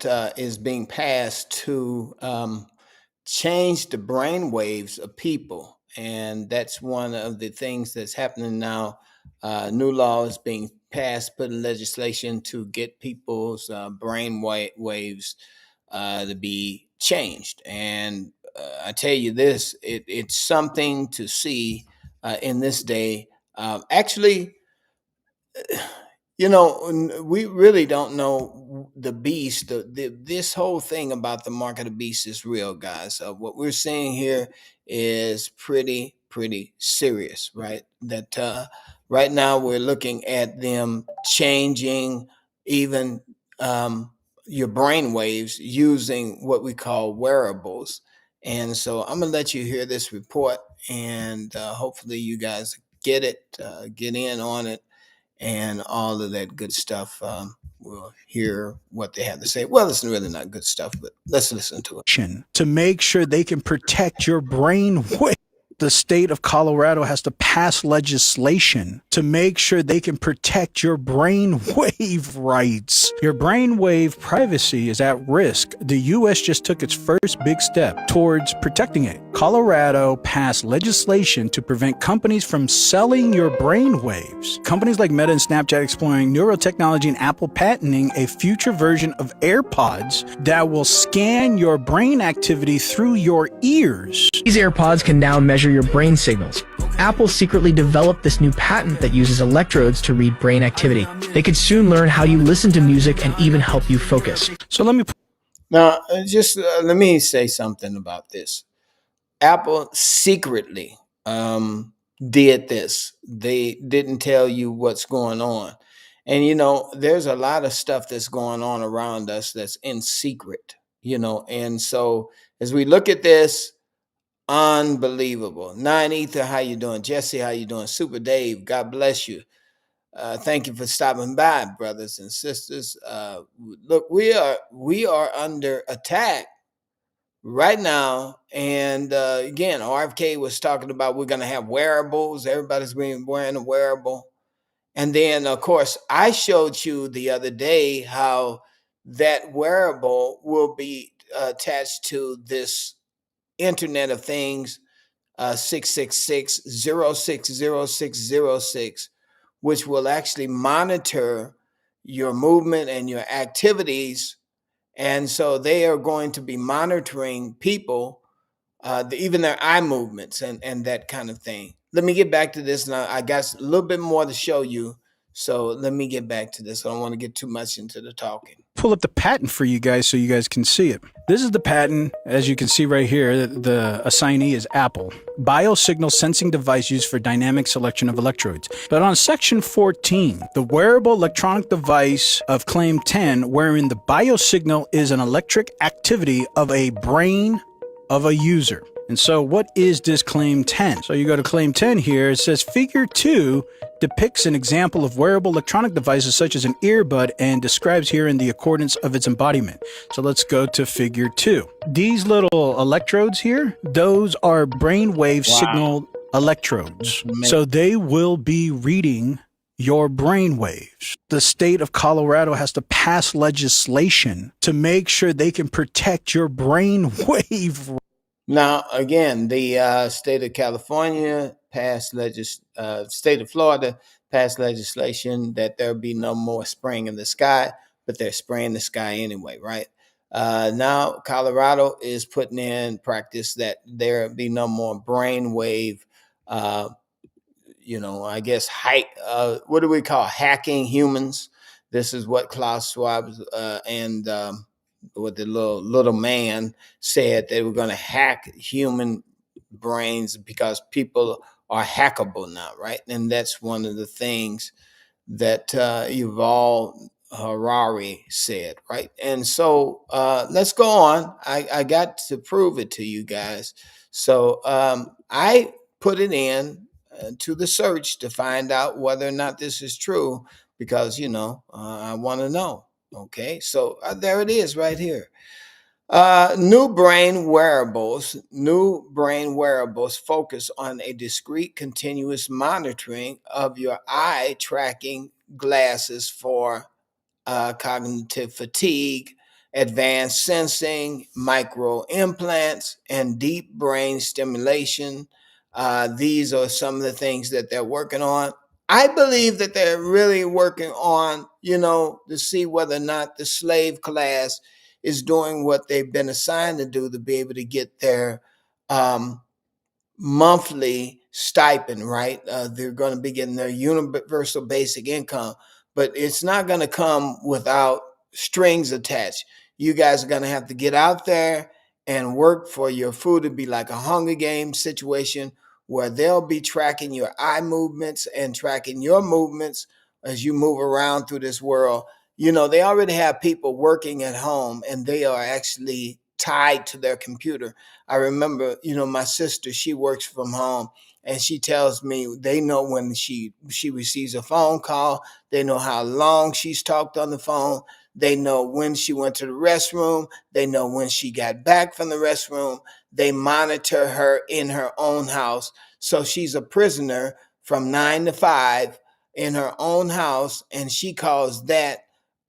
is being passed to change the brain waves of people. And that's one of the things that's happening now. New laws being passed, put in legislation to get people's waves to be changed. And I tell you this, it's something to see in this day. Actually, we really don't know the beast. This whole thing about the mark of the beast is real, guys. What we're seeing here is pretty serious, right? That right now we're looking at them changing even your brain waves using what we call wearables. And so I'm gonna let you hear this report, and hopefully you guys get it, get in on it and all of that good stuff. We'll hear what they have to say. Well, it's really not good stuff, but let's listen to it. To make sure they can protect your brain wave. The state of Colorado has to pass legislation to make sure they can protect your brain wave rights. Your brain wave privacy is at risk. The U.S. just took its first big step towards protecting it. Colorado passed legislation to prevent companies from selling your brain waves. Companies like Meta and Snapchat exploring neurotechnology and Apple patenting a future version of AirPods that will scan your brain activity through your ears. These AirPods can now measure your brain signals. Apple secretly developed this new patent that uses electrodes to read brain activity. They could soon learn how you listen to music and even help you focus. So let me let me say something about this. Apple secretly did this. They didn't tell you what's going on. And there's a lot of stuff that's going on around us that's in secret, and so as we look at this, unbelievable. Nine Ether, how you doing? Jesse, how you doing? Super Dave, God bless you. Thank you for stopping by, brothers and sisters. Look, we are under attack right now, and again, RFK was talking about we're going to have wearables. Everybody's been wearing a wearable, and then of course I showed you the other day how that wearable will be attached to this Internet of Things 666 which will actually monitor your movement and your activities. And so they are going to be monitoring people, even their eye movements and that kind of thing. Let me get back to this. Now, I got a little bit more to show you. So let me get back to this. I don't want to get too much into the talking. Pull up the patent for you guys so you guys can see it. This is the patent. As you can see right here, the assignee is Apple. Biosignal sensing device used for dynamic selection of electrodes. But on section 14, the wearable electronic device of claim 10, wherein the biosignal is an electric activity of a brain of a user. And so what is this claim 10? So you go to claim 10 here, it says figure 2 depicts an example of wearable electronic devices such as an earbud and describes here in the accordance of its embodiment. So let's go to figure 2. These little electrodes here, those are brainwave signal electrodes. So they will be reading your brain waves. The state of Colorado has to pass legislation to make sure they can protect your brain wave. Now, again, the state of California passed state of Florida passed legislation that there'll be no more spraying in the sky, but they're spraying the sky anyway, right? Now, Colorado is putting in practice that there be no more brainwave, I guess, what do we call hacking humans? This is what Klaus Schwab and what the little man said. They were going to hack human brains because people are hackable now, right? And that's one of the things that Yuval Harari said, right? And so let's go on. I got to prove it to you guys. So I put it in to the search to find out whether or not this is true because, I want to know. Okay, so there it is right here. New brain wearables focus on a discrete continuous monitoring of your eye tracking glasses for cognitive fatigue advanced sensing, micro implants, and deep brain stimulation. These are some of the things that they're working on. I believe that they're really working on, to see whether or not the slave class is doing what they've been assigned to do to be able to get their um, monthly stipend, right? They're going to be getting their universal basic income, but it's not going to come without strings attached. You guys are going to have to get out there and work for your food to be like a Hunger Games situation where they'll be tracking your eye movements and tracking your movements as you move around through this world. They already have people working at home and they are actually tied to their computer. I remember, my sister, she works from home and she tells me they know when she receives a phone call, they know how long she's talked on the phone, they know when she went to the restroom, they know when she got back from the restroom. They monitor her in her own house. So she's a prisoner from 9 to 5 in her own house, and she calls that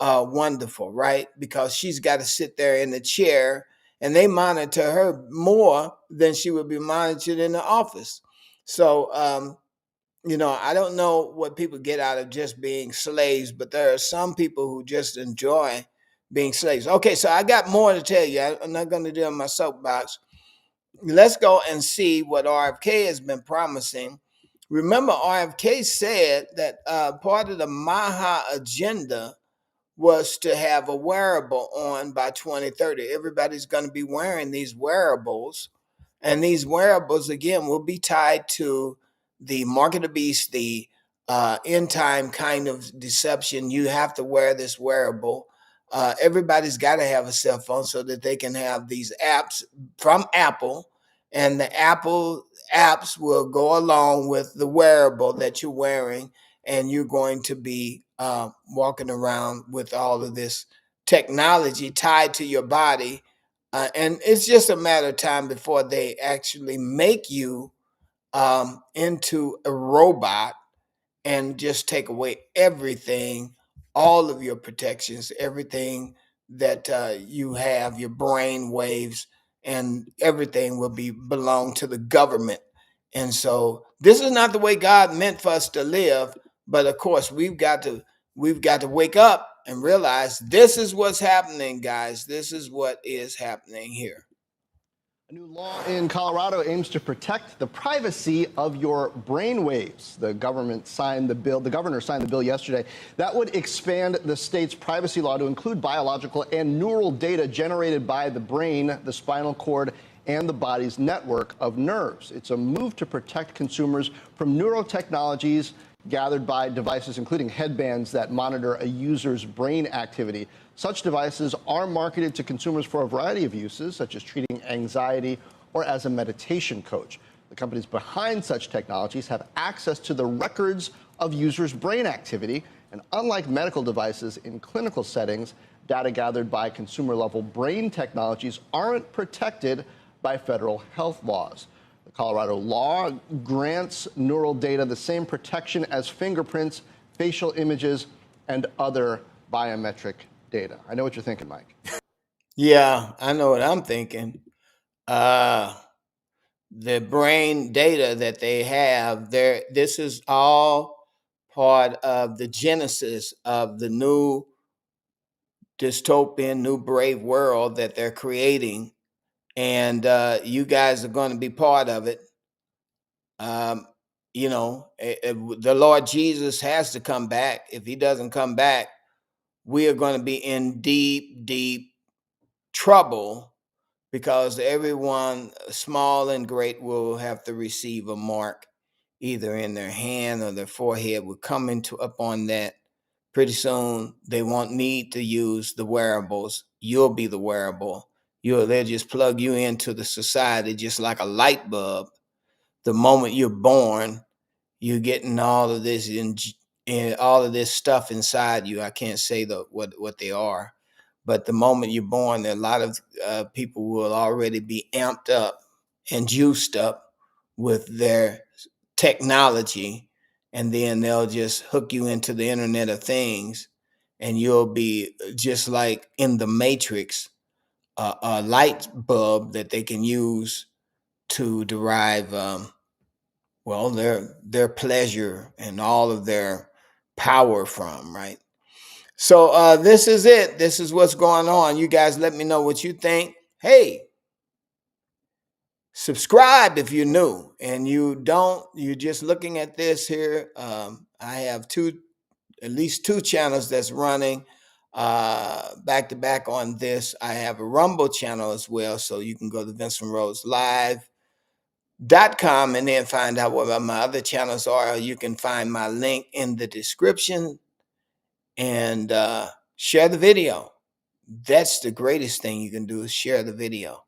wonderful, right? Because she's got to sit there in the chair and they monitor her more than she would be monitored in the office. So, I don't know what people get out of just being slaves, but there are some people who just enjoy being slaves. Okay, so I got more to tell you. I'm not going to do it on my soapbox. Let's go and see what RFK has been promising. Remember, RFK said that part of the Maha agenda was to have a wearable on by 2030. Everybody's going to be wearing these wearables. And these wearables, again, will be tied to the mark of the beast, the end time kind of deception. You have to wear this wearable. Everybody's got to have a cell phone so that they can have these apps from Apple. And the Apple apps will go along with the wearable that you're wearing. And you're going to be walking around with all of this technology tied to your body, and it's just a matter of time before they actually make you into a robot and just take away everything, all of your protections, everything that you have, your brain waves, and everything will be belong to the government. And so this is not the way God meant for us to live. But of course, we've got to wake up and realize this is what's happening, guys. This is what is happening here. A new law in Colorado aims to protect the privacy of your brainwaves. The governor signed the bill yesterday that would expand the state's privacy law to include biological and neural data generated by the brain, the spinal cord, and the body's network of nerves. It's a move to protect consumers from neurotechnologies gathered by devices, including headbands that monitor a user's brain activity. Such devices are marketed to consumers for a variety of uses, such as treating anxiety or as a meditation coach. The companies behind such technologies have access to the records of users' brain activity, and unlike medical devices in clinical settings, data gathered by consumer-level brain technologies aren't protected by federal health laws. The Colorado law grants neural data the same protection as fingerprints, facial images, and other biometric data. I know what you're thinking, Mike. Yeah, I know what I'm thinking. The brain data that they have there, this is all part of the genesis of the new dystopian, new brave world that they're creating. And you guys are going to be part of it. The Lord Jesus has to come back. If he doesn't come back, we are going to be in deep, deep trouble, because everyone, small and great, will have to receive a mark either in their hand or their forehead. Will come into upon that. Pretty soon they won't need to use the wearables. You'll be the wearable. They'll just plug you into the society just like a light bulb. The moment you're born, you're getting all of this and all of this stuff inside you. I can't say what they are, but the moment you're born, a lot of people will already be amped up and juiced up with their technology, and then they'll just hook you into the Internet of Things, and you'll be just like in the Matrix, a light bulb that they can use to derive, well, their pleasure and all of their power from, right? So this is it. This is what's going on. You guys let me know what you think. Hey, subscribe if you're new and you're just looking at this here. I have at least two channels that's running back to back on this. I have a Rumble channel as well, so you can go to VincentRoseLive.com and then find out what my other channels are. You can find my link in the description and share the video. That's the greatest thing you can do, is share the video.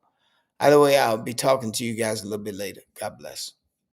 Either way, I'll be talking to you guys a little bit later. God bless.